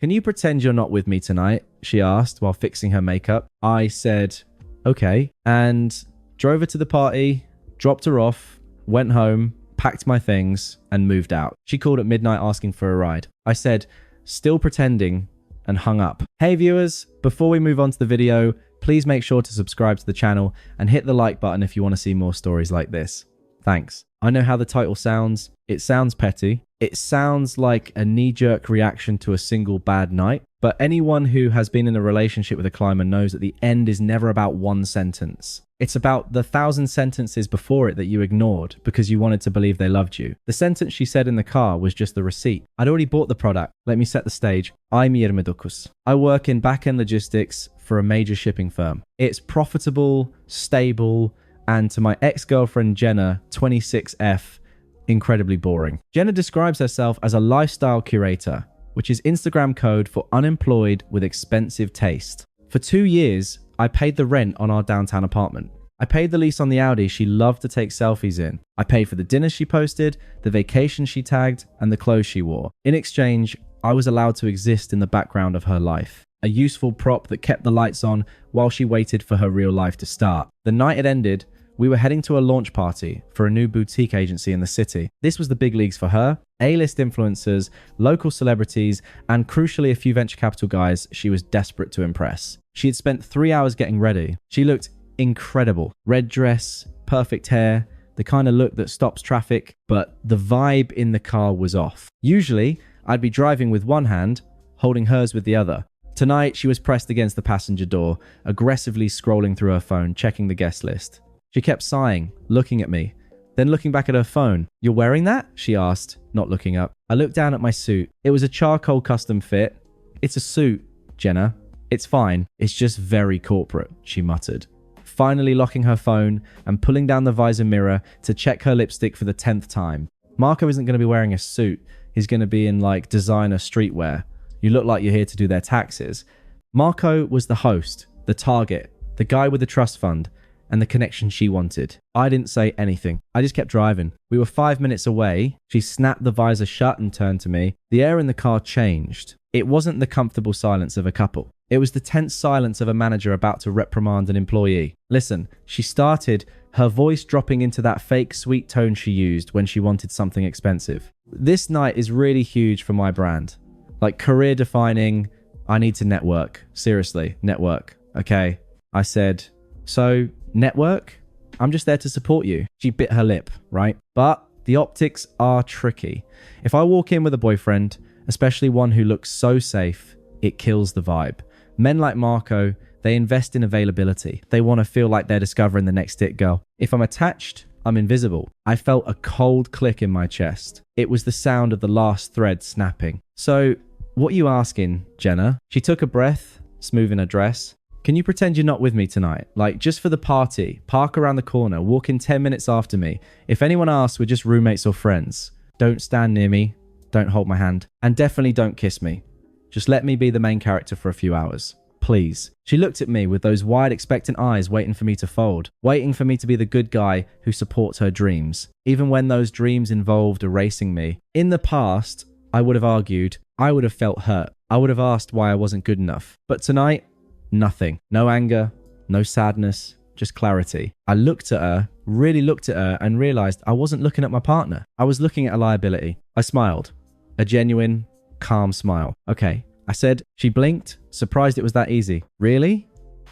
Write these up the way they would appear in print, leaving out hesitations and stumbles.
"Can you pretend you're not with me tonight?" she asked while fixing her makeup. I said, "Okay," and drove her to the party, dropped her off, went home, packed my things, and moved out. She called at midnight asking for a ride. I said, "Still pretending," and hung up. Hey viewers, before we move on to the video, please make sure to subscribe to the channel and hit the like button if you want to see more stories like this. Thanks. I know how the title sounds. It sounds petty. It sounds like a knee-jerk reaction to a single bad night. But anyone who has been in a relationship with a climber knows that the end is never about one sentence. It's about the 1,000 sentences before it that you ignored because you wanted to believe they loved you. The sentence she said in the car was just the receipt. I'd already bought the product. Let me set the stage. I'm Yermidokus. I work in back-end logistics for a major shipping firm. It's profitable, stable, and to my ex-girlfriend Jenna, 26F, incredibly boring. Jenna describes herself as a lifestyle curator, which is Instagram code for unemployed with expensive taste. For 2 years, I paid the rent on our downtown apartment. I paid the lease on the Audi she loved to take selfies in. I paid for the dinner she posted, the vacation she tagged, and the clothes she wore. In exchange, I was allowed to exist in the background of her life. A useful prop that kept the lights on while she waited for her real life to start. The night it ended, we were heading to a launch party for a new boutique agency in the city. This was the big leagues for her. A-list influencers, local celebrities, and crucially a few venture capital guys she was desperate to impress. She had spent 3 hours getting ready. She looked incredible. Red dress, perfect hair, the kind of look that stops traffic, but the vibe in the car was off. Usually, I'd be driving with one hand, holding hers with the other. Tonight, she was pressed against the passenger door, aggressively scrolling through her phone, checking the guest list. She kept sighing, looking at me, then looking back at her phone. "You're wearing that?" she asked, not looking up. I looked down at my suit. It was a charcoal custom fit. "It's a suit, Jenna. It's fine. It's just very corporate," she muttered, finally locking her phone and pulling down the visor mirror to check her lipstick for the 10th time. "Marco isn't going to be wearing a suit. He's going to be in like designer streetwear. You look like you're here to do their taxes." Marco was the host, the target, the guy with the trust fund, and the connection she wanted. I didn't say anything. I just kept driving. We were 5 minutes away. She snapped the visor shut and turned to me. The air in the car changed. It wasn't the comfortable silence of a couple. It was the tense silence of a manager about to reprimand an employee. Listen, she started, her voice dropping into that fake sweet tone she used when she wanted something expensive. "This night is really huge for my brand. Like career defining. I need to network. Seriously, network. Okay?" I said, "So, network? I'm just there to support you." She bit her lip, right? But the optics are tricky. If I walk in with a boyfriend, especially one who looks so safe, it kills the vibe. Men like Marco, they invest in availability. They want to feel like they're discovering the next it girl. If I'm attached, I'm invisible. I felt a cold click in my chest. It was the sound of the last thread snapping. "So, what are you asking, Jenna?" She took a breath, smoothing her dress. "Can you pretend you're not with me tonight? Like, just for the party. Park around the corner. Walk in 10 minutes after me. If anyone asks, we're just roommates or friends. Don't stand near me. Don't hold my hand. And definitely don't kiss me. Just let me be the main character for a few hours. Please." She looked at me with those wide, expectant eyes waiting for me to fold. Waiting for me to be the good guy who supports her dreams. Even when those dreams involved erasing me. In the past, I would have argued. I would have felt hurt. I would have asked why I wasn't good enough. But tonight, nothing. No anger, no sadness, just clarity. I looked at her, really looked at her, and realized I wasn't looking at my partner. I was looking at a liability. I smiled. A genuine, calm smile. "Okay," I said. She blinked, surprised it was that easy. "Really?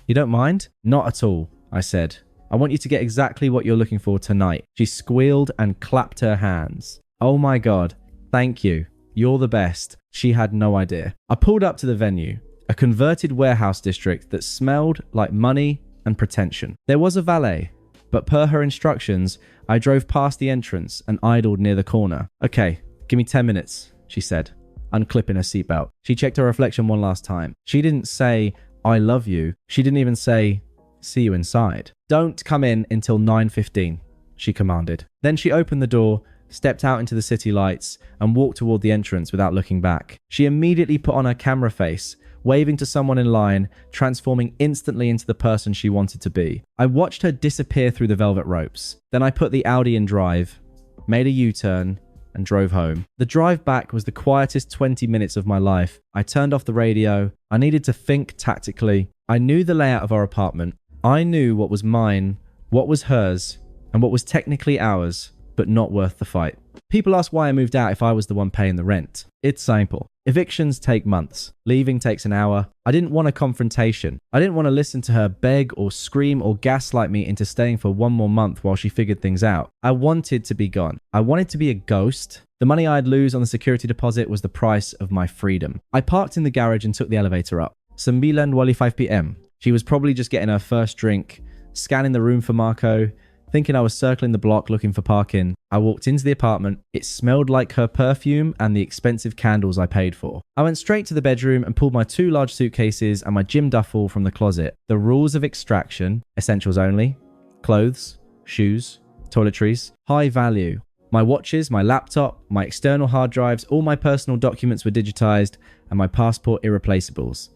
You don't mind?" "Not at all," I said. "I want you to get exactly what you're looking for tonight." She squealed and clapped her hands. "Oh my God, thank you. You're the best." She had no idea. I pulled up to the venue. A converted warehouse district that smelled like money and pretension. There was a valet, but per her instructions, I drove past the entrance and idled near the corner. "Okay, give me 10 minutes, she said, unclipping her seatbelt. She checked her reflection one last time. She didn't say, "I love you." She didn't even say, "See you inside." "Don't come in until 9:15, she commanded. Then she opened the door, stepped out into the city lights, and walked toward the entrance without looking back. She immediately put on her camera face, waving to someone in line, transforming instantly into the person she wanted to be. I watched her disappear through the velvet ropes. Then I put the Audi in drive, made a U-turn, and drove home. The drive back was the quietest 20 minutes of my life. I turned off the radio. I needed to think tactically. I knew the layout of our apartment. I knew what was mine, what was hers, and what was technically ours, but not worth the fight. People ask why I moved out if I was the one paying the rent. It's simple. Evictions take months. Leaving takes an hour. I didn't want a confrontation. I didn't want to listen to her beg or scream or gaslight me into staying for one more month while she figured things out. I wanted to be gone. I wanted to be a ghost. The money I'd lose on the security deposit was the price of my freedom. I parked in the garage and took the elevator up. 9:45 p.m. She was probably just getting her first drink, scanning the room for Marco, thinking I was circling the block looking for parking. I walked into the apartment. It smelled like her perfume and the expensive candles I paid for. I went straight to the bedroom and pulled my 2 large suitcases and my gym duffel from the closet. The rules of extraction: essentials only, clothes, shoes, toiletries, high value. My watches, my laptop, my external hard drives, all my personal documents were digitized, and my passport irreplaceables.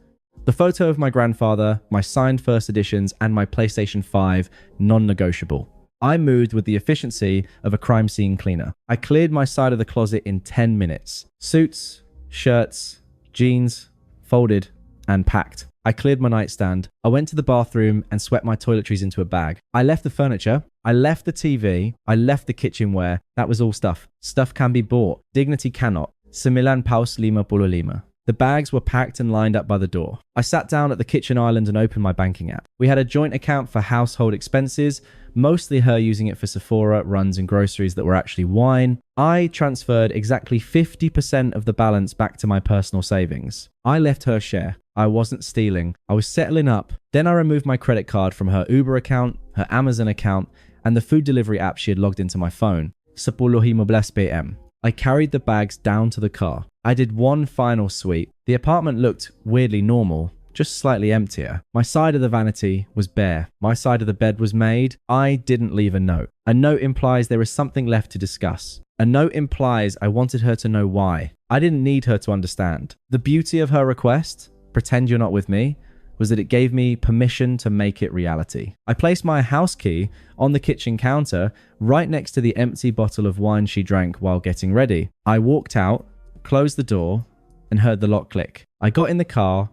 The photo of my grandfather, my signed first editions, and my PlayStation 5 non-negotiable. I moved with the efficiency of a crime scene cleaner. I cleared my side of the closet in 10 minutes. Suits, shirts, jeans, folded, and packed. I cleared my nightstand. I went to the bathroom and swept my toiletries into a bag. I left the furniture. I left the TV. I left the kitchenware. That was all stuff. Stuff can be bought. Dignity cannot. 9 paus 5 The bags were packed and lined up by the door. I sat down at the kitchen island and opened my banking app. We had a joint account for household expenses, mostly her using it for Sephora, runs, and groceries that were actually wine. I transferred exactly 50% of the balance back to my personal savings. I left her share. I wasn't stealing. I was settling up. Then I removed my credit card from her Uber account, her Amazon account, and the food delivery app she had logged into my phone. 10:15 p.m. I carried the bags down to the car. I did one final sweep. The apartment looked weirdly normal, just slightly emptier. My side of the vanity was bare. My side of the bed was made. I didn't leave a note. A note implies there is something left to discuss. A note implies I wanted her to know why. I didn't need her to understand. The beauty of her request, pretend you're not with me, was that it gave me permission to make it reality. I placed my house key on the kitchen counter right next to the empty bottle of wine she drank while getting ready. I walked out, closed the door, and heard the lock click. I got in the car,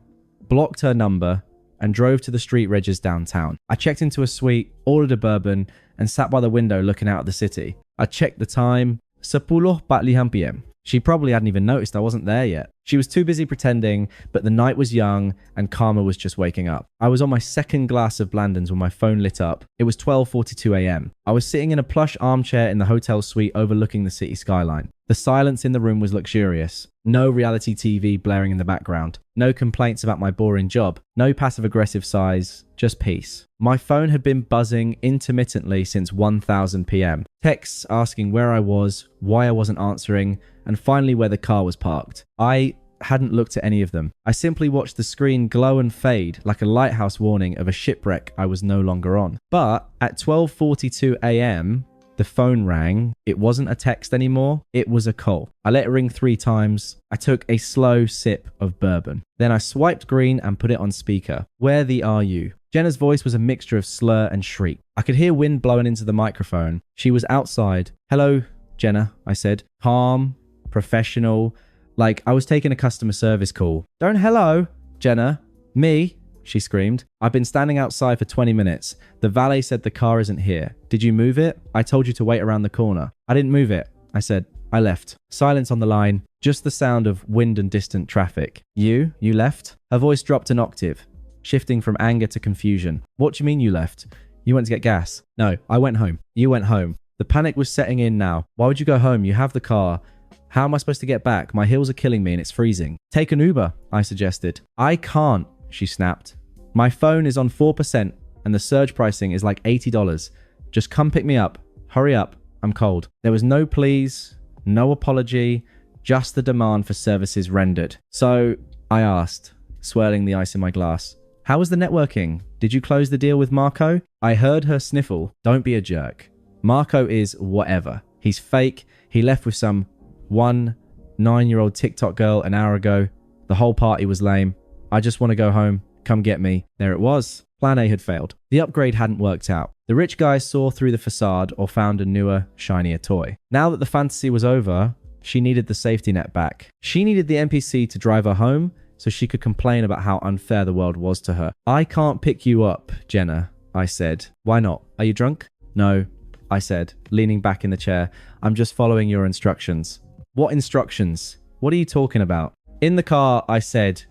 blocked her number, and drove to the street regs downtown. I checked into a suite, ordered a bourbon, and sat by the window looking out at the city. I checked the time, 10:45 p.m. She probably hadn't even noticed I wasn't there yet. She was too busy pretending, but the night was young and Karma was just waking up. I was on my second glass of Blandons when my phone lit up. It was 12:42 a.m. I was sitting in a plush armchair in the hotel suite overlooking the city skyline. The silence in the room was luxurious. No reality TV blaring in the background. No complaints about my boring job. No passive-aggressive sighs. Just peace. My phone had been buzzing intermittently since 1000 p.m. Texts asking where I was, why I wasn't answering, and finally where the car was parked. I hadn't looked at any of them. I simply watched the screen glow and fade like a lighthouse warning of a shipwreck I was no longer on. But at 12:42 a.m., the phone rang. It wasn't a text anymore. It was a call. I let it ring 3 times. I took a slow sip of bourbon. Then I swiped green and put it on speaker. Worthy are you? Jenna's voice was a mixture of slur and shriek. I could hear wind blowing into the microphone. She was outside. Hello, Jenna, I said. Calm, professional, like I was taking a customer service call. Don't hello, Jenna. Me, she screamed. I've been standing outside for 20 minutes. The valet said the car isn't here. Did you move it? I told you to wait around the corner. I didn't move it, I said. I left. Silence on the line. Just the sound of wind and distant traffic. You left? Her voice dropped an octave, shifting from anger to confusion. What do you mean you left? You went to get gas. No, I went home. You went home. The panic was setting in now. Why would you go home? You have the car. How am I supposed to get back? My heels are killing me and it's freezing. Take an Uber, I suggested. I can't, she snapped. My phone is on 4% and the surge pricing is like $80. Just come pick me up. Hurry up. I'm cold. There was no please, no apology, just the demand for services rendered. So I asked, swirling the ice in my glass, how was the networking? Did you close the deal with Marco? I heard her sniffle. Don't be a jerk. Marco is whatever. He's fake. He left with some 9-year-old TikTok girl an hour ago. The whole party was lame. I just want to go home. come get me. There it was. Plan A had failed. The upgrade hadn't worked out. The rich guy saw through the facade or found a newer, shinier toy. Now that the fantasy was over, she needed the safety net back. She needed the NPC to drive her home so she could complain about how unfair the world was to her. I can't pick you up, Jenna, I said. Why not? Are you drunk? No, I said, leaning back in the chair. I'm just following your instructions. What instructions? What are you talking about? In the car, I said,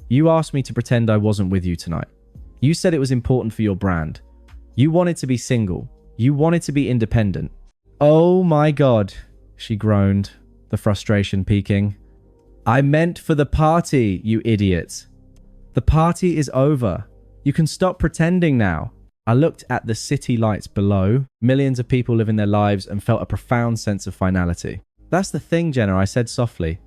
you asked me to pretend I wasn't with you tonight. You said it was important for your brand. You wanted to be single. You wanted to be independent. Oh my God, she groaned, the frustration peaking. I meant for the party, you idiot. The party is over. You can stop pretending now. I looked at the city lights below, millions of people living their lives, and felt a profound sense of finality. That's the thing, Jenna, I said softly.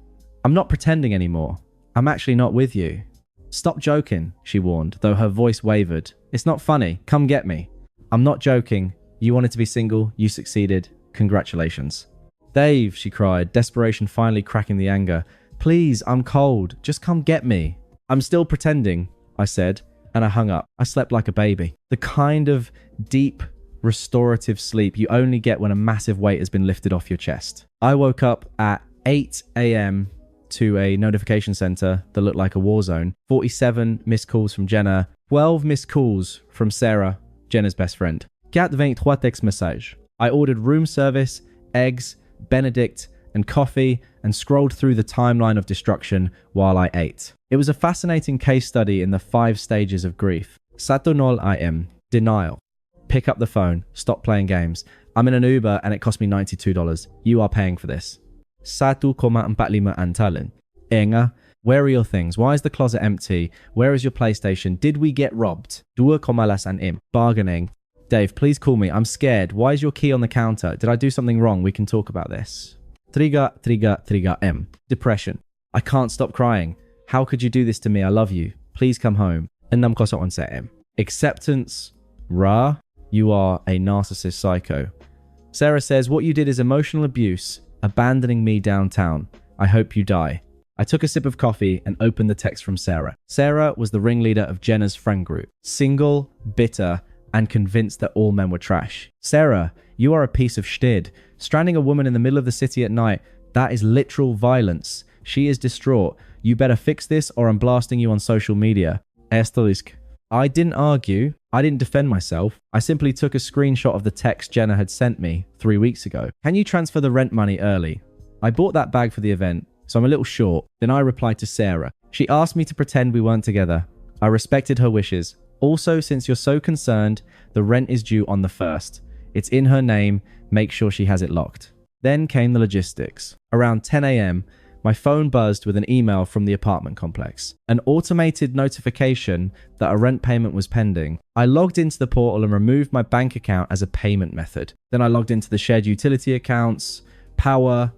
I'm not pretending anymore. I'm actually not with you. Stop joking, she warned, though her voice wavered. It's not funny. Come get me. I'm not joking. You wanted to be single. You succeeded. Congratulations. Dave, she cried, desperation finally cracking the anger. Please, I'm cold. Just come get me. I'm still pretending, I said, and I hung up. I slept like a baby. The kind of deep, restorative sleep you only get when a massive weight has been lifted off your chest. I woke up at 8 a.m. to a notification center that looked like a war zone. 47 missed calls from Jenna, 12 missed calls from Sarah, Jenna's best friend. 23 textes messages. I ordered room service, eggs, Benedict, and coffee, and scrolled through the timeline of destruction while I ate. It was a fascinating case study in the 5 stages of grief. Satonol IM, denial. Pick up the phone, stop playing games. I'm in an Uber and it cost me $92. You are paying for this. 1,45 antalin. Enga, where are your things? Why is the closet empty? Where is your PlayStation? Did we get robbed? 2,5 bargaining. Dave, please call me. I'm scared. Why is your key on the counter? Did I do something wrong? We can talk about this. Trigger M. Depression. I can't stop crying. How could you do this to me? I love you. Please come home. Endam ko sa M. Acceptance. Ra, you are a narcissist psycho. Sarah says, what you did is emotional abuse, abandoning me downtown. I hope you die. I took a sip of coffee and opened the text from Sarah. Sarah was the ringleader of Jenna's friend group. Single, bitter, and convinced that all men were trash. Sarah, you are a piece of stid. Stranding a woman in the middle of the city at night, that is literal violence. She is distraught. You better fix this or I'm blasting you on social media. Asterisk. I didn't argue. I didn't defend myself. I simply took a screenshot of the text Jenna had sent me 3 weeks ago. Can you transfer the rent money early? I bought that bag for the event, so I'm a little short. Then I replied to Sarah. She asked me to pretend we weren't together. I respected her wishes. Also, since you're so concerned, the rent is due on the 1st. It's in her name. Make sure she has it locked. Then came the logistics. Around 10 a.m., my phone buzzed with an email from the apartment complex. An automated notification that a rent payment was pending. I logged into the portal and removed my bank account as a payment method. Then I logged into the shared utility accounts, power,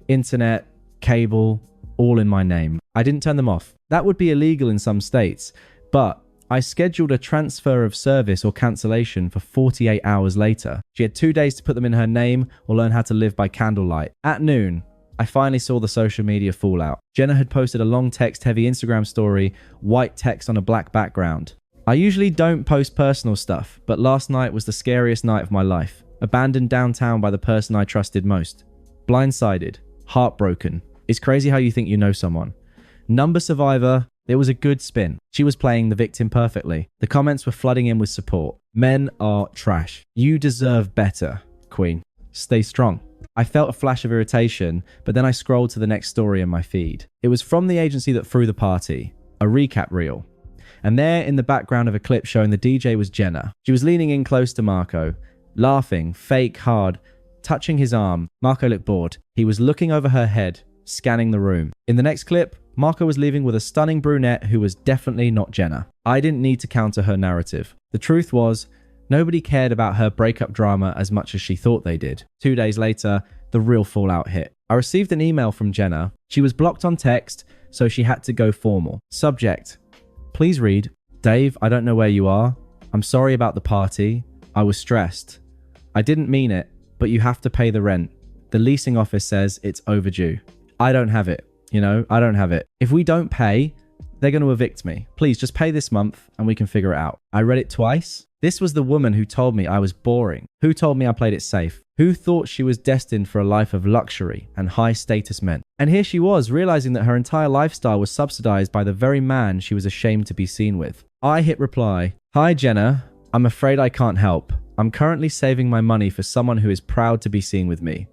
internet, cable, all in my name. I didn't turn them off. That would be illegal in some states, but I scheduled a transfer of service or cancellation for 48 hours later. She had 2 days to put them in her name or learn how to live by candlelight. At noon, I finally saw the social media fallout. Jenna had posted a long text-heavy Instagram story, white text on a black background. I usually don't post personal stuff, but last night was the scariest night of my life. Abandoned downtown by the person I trusted most. Blindsided. Heartbroken. It's crazy how you think you know someone. Number survivor. It was a good spin. She was playing the victim perfectly. The comments were flooding in with support. Men are trash. You deserve better, Queen. Stay strong. I felt a flash of irritation, but then I scrolled to the next story in my feed. It was from the agency that threw the party. A recap reel. And there in the background of a clip showing the DJ was Jenna. She was leaning in close to Marco, laughing, fake hard, touching his arm. Marco looked bored. He was looking over her head, scanning the room. In the next clip, Marco was leaving with a stunning brunette who was definitely not Jenna. I didn't need to counter her narrative. The truth was, nobody cared about her breakup drama as much as she thought they did. 2 days later, the real fallout hit. I received an email from Jenna. She was blocked on text, so she had to go formal. Subject: please read. Dave, I don't know where you are. I'm sorry about the party. I was stressed. I didn't mean it, but you have to pay the rent. The leasing office says it's overdue. I don't have it. I don't have it. If we don't pay, They're going to evict me. Please just pay this month and we can figure it out. I read it twice. This was the woman who told me I was boring, who told me I played it safe, who thought she was destined for a life of luxury and high status men. And here she was, realizing that her entire lifestyle was subsidized by the very man she was ashamed to be seen with. I hit reply. Hi, Jenna. I'm afraid I can't help. I'm currently saving my money for someone who is proud to be seen with me.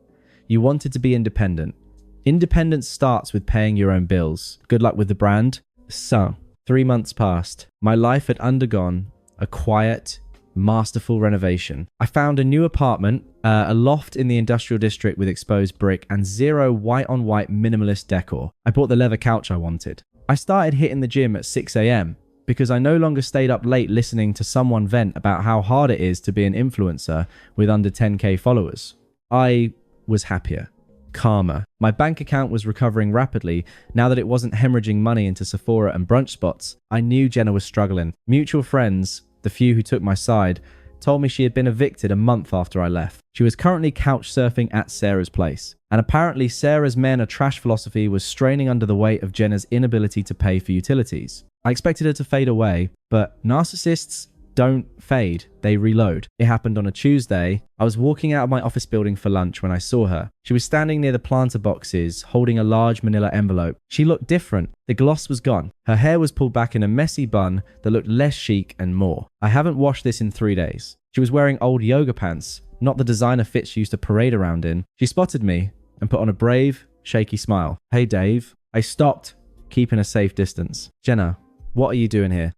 You wanted to be independent. Independence starts with paying your own bills. Good luck with the brand. So, 3 months passed. My life had undergone a quiet, masterful renovation. I found a new apartment, a loft in the industrial district with exposed brick and zero white-on-white minimalist decor. I bought the leather couch I wanted. I started hitting the gym at 6 a.m. because I no longer stayed up late listening to someone vent about how hard it is to be an influencer with under 10k followers. I was happier. Calmer. My bank account was recovering rapidly now that it wasn't hemorrhaging money into Sephora and brunch spots. I knew Jenna was struggling. Mutual friends, the few who took my side, told me she had been evicted a month after I left. She was currently couch surfing at Sarah's place. And apparently Sarah's men are trash philosophy was straining under the weight of Jenna's inability to pay for utilities. I expected her to fade away, but narcissists don't fade, they reload. It happened on a Tuesday. I was walking out of my office building for lunch when I saw her. She was standing near the planter boxes, holding a large manila envelope. She looked different. The gloss was gone. Her hair was pulled back in a messy bun that looked less chic and more. I haven't washed this in 3 days. She was wearing old yoga pants, not the designer fits she used to parade around in. She spotted me and put on a brave, shaky smile. Hey, Dave. I stopped, keeping a safe distance. Jenna, what are you doing here?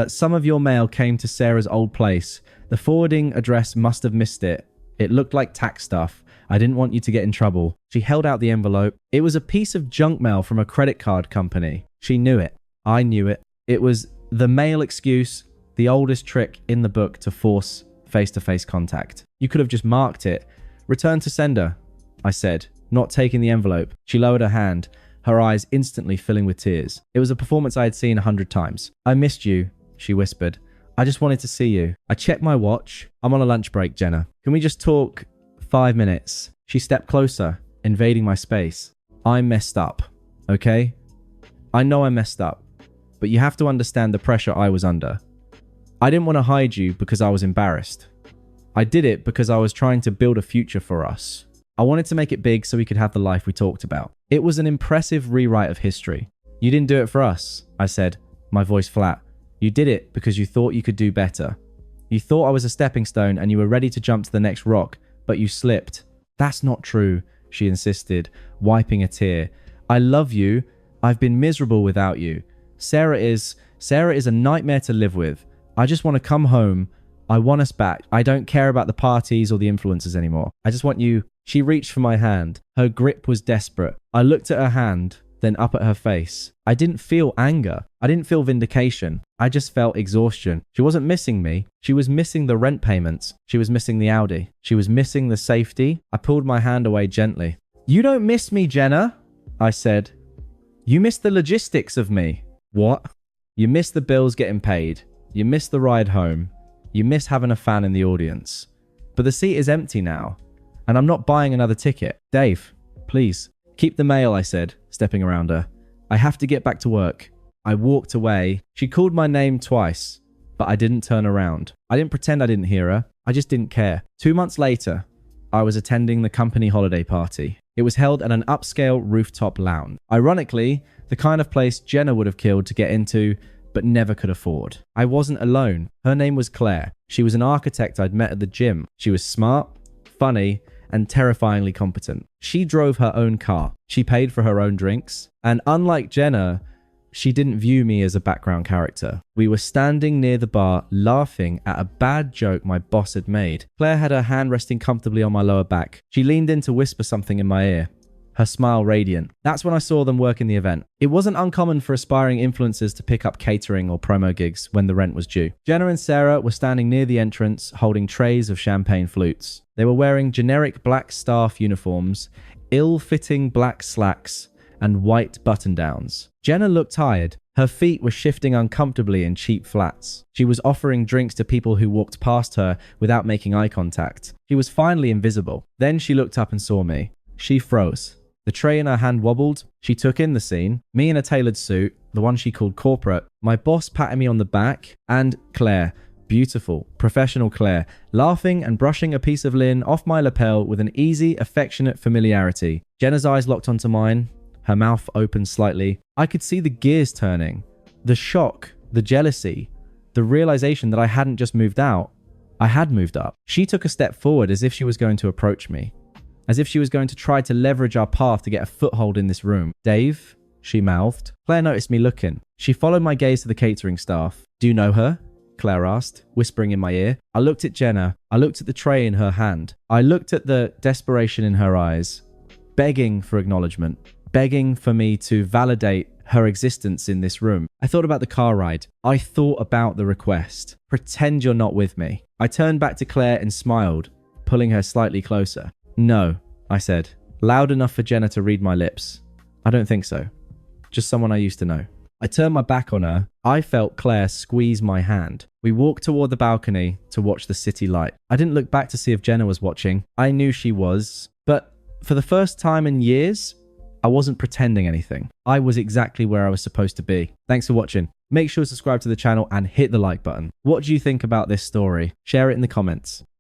Some of your mail came to Sarah's old place. The forwarding address must have missed it. It looked like tax stuff. I didn't want you to get in trouble. She held out the envelope. It was a piece of junk mail from a credit card company. She knew it. I knew it. It was the mail excuse, the oldest trick in the book to force face-to-face contact. You could have just marked it. Return to sender, I said, not taking the envelope. She lowered her hand, her eyes instantly filling with tears. It was a performance I had seen 100 times. I missed you, she whispered. I just wanted to see you. I checked my watch. I'm on a lunch break, Jenna. Can we just talk 5 minutes? She stepped closer, invading my space. I messed up, okay? I know I messed up, but you have to understand the pressure I was under. I didn't want to hide you because I was embarrassed. I did it because I was trying to build a future for us. I wanted to make it big so we could have the life we talked about. It was an impressive rewrite of history. You didn't do it for us, I said, my voice flat. You did it because you thought you could do better. You thought I was a stepping stone and you were ready to jump to the next rock, but you slipped. That's not true, she insisted, wiping a tear. I love you. I've been miserable without you. Sarah is a nightmare to live with. I just want to come home. I want us back. I don't care about the parties or the influencers anymore. I just want you. She reached for my hand. Her grip was desperate. I looked at her hand, then up at her face. I didn't feel anger. I didn't feel vindication. I just felt exhaustion. She wasn't missing me. She was missing the rent payments. She was missing the Audi. She was missing the safety. I pulled my hand away gently. You don't miss me, Jenna, I said. You miss the logistics of me. What? You miss the bills getting paid. You miss the ride home. You miss having a fan in the audience. But the seat is empty now. And I'm not buying another ticket. Dave, please, keep the mail, I said, stepping around her. I have to get back to work. I walked away. She called my name twice, but I didn't turn around. I didn't pretend I didn't hear her. I just didn't care. 2 months later, I was attending the company holiday party. It was held at an upscale rooftop lounge. Ironically, the kind of place Jenna would have killed to get into, but never could afford. I wasn't alone. Her name was Claire. She was an architect I'd met at the gym. She was smart, funny, and terrifyingly competent. She drove her own car. She paid for her own drinks. And unlike Jenna, she didn't view me as a background character. We were standing near the bar, laughing at a bad joke my boss had made. Claire had her hand resting comfortably on my lower back. She leaned in to whisper something in my ear, her smile radiant. That's when I saw them work in the event. It wasn't uncommon for aspiring influencers to pick up catering or promo gigs when the rent was due. Jenna and Sarah were standing near the entrance, holding trays of champagne flutes. They were wearing generic black staff uniforms, ill-fitting black slacks, and white button-downs. Jenna looked tired. Her feet were shifting uncomfortably in cheap flats. She was offering drinks to people who walked past her without making eye contact. She was finally invisible. Then she looked up and saw me. She froze. The tray in her hand wobbled. She took in the scene. Me in a tailored suit, the one she called corporate, my boss patting me on the back, and Claire, beautiful, professional Claire, laughing and brushing a piece of linen off my lapel with an easy, affectionate familiarity. Jenna's eyes locked onto mine, her mouth opened slightly. I could see the gears turning, the shock, the jealousy, the realization that I hadn't just moved out, I had moved up. She took a step forward as if she was going to approach me, as if she was going to try to leverage our path to get a foothold in this room. Dave, she mouthed. Claire noticed me looking. She followed my gaze to the catering staff. Do you know her? Claire asked, whispering in my ear. I looked at Jenna. I looked at the tray in her hand. I looked at the desperation in her eyes, begging for acknowledgement, begging for me to validate her existence in this room. I thought about the car ride. I thought about the request. Pretend you're not with me. I turned back to Claire and smiled, pulling her slightly closer. No, I said, loud enough for Jenna to read my lips. I don't think so. Just someone I used to know. I turned my back on her. I felt Claire squeeze my hand. We walked toward the balcony to watch the city light. I didn't look back to see if Jenna was watching. I knew she was, but for the first time in years, I wasn't pretending anything. I was exactly where I was supposed to be. Thanks for watching. Make sure to subscribe to the channel and hit the like button. What do you think about this story? Share it in the comments.